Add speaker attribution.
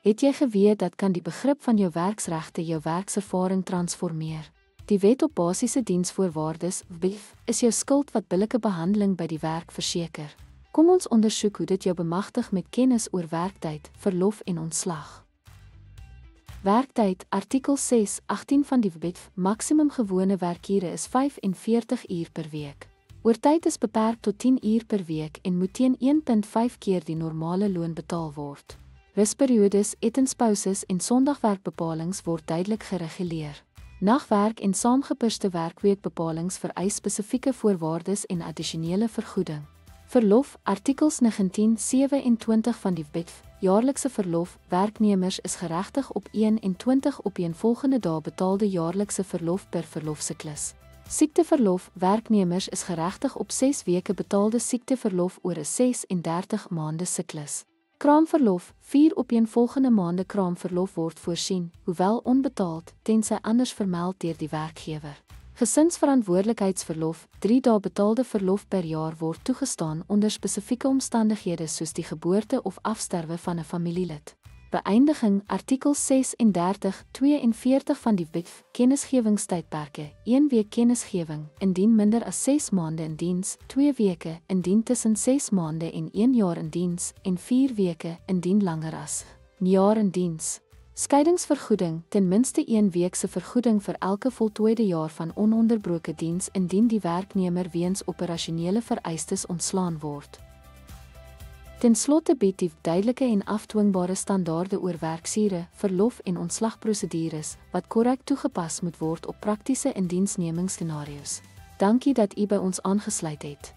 Speaker 1: Het jy geweet dat kan die begrip van jou werksregte jou werkservaring transformeer? Die Wet op Basiese Diensvoorwaardes (WBV) is jou skuld wat billike behandeling by die werk verseker. Kom ons ondersoek hoe dit jou bemagtig met kennis oor werktyd, verlof en ontslag. Werktyd, artikel 6:18 van die WBV, maksimum gewone werkure is 45 uur per week. Oortyd is beperk tot 10 uur per week en moet teen 1,5 keer die normale loon betaal word. Rusperiodes, etenspauses en sondagwerkbepalings word duidelik gereguleer. Nagwerk en saamgeperste werkweekbepalings vereis spesifieke voorwaardes en addisionele vergoeding. Verlof, artikels 19:27 van die WBV, jaarlikse verlof, werknemers is geregtig op 21 opeenvolgende dae betaalde jaarlikse verlof per verlofsiklus. Siekteverlof, werknemers is geregtig op 6 weke betaalde siekteverlof oor 'n 36 maande siklus. Kraamverlof, 4 opeenvolgende maande kraamverlof word voorsien, hoewel onbetaald, tensy anders vermeld deur die werkgewer. Gesinsverantwoordelikheidsverlof, 3 dae betaalde verlof per jaar word toegestaan onder spesifieke omstandighede soos die geboorte of afsterwe van 'n familielid. Beëindiging, artikel 36:42 van die WBV, kennisgewingstydperke, 1 week kennisgewing, indien minder as 6 maande in diens, 2 weke, indien tussen 6 maande en 1 jaar in diens, en 4 weke, indien langer as 'n jaar in diens. Skeidingsvergoeding, ten minste 1 week se vergoeding vir elke voltooide jaar van ononderbroke diens indien die werknemer weens operasionele vereistes ontslaan word. Ten slotte bied die duidelike en afdwingbare standaarde oor werksure, verlof en ontslagprosedures wat korrek toegepas moet word op praktiese indiensnemingsscenario's. Dankie dat u by ons aangesluit het.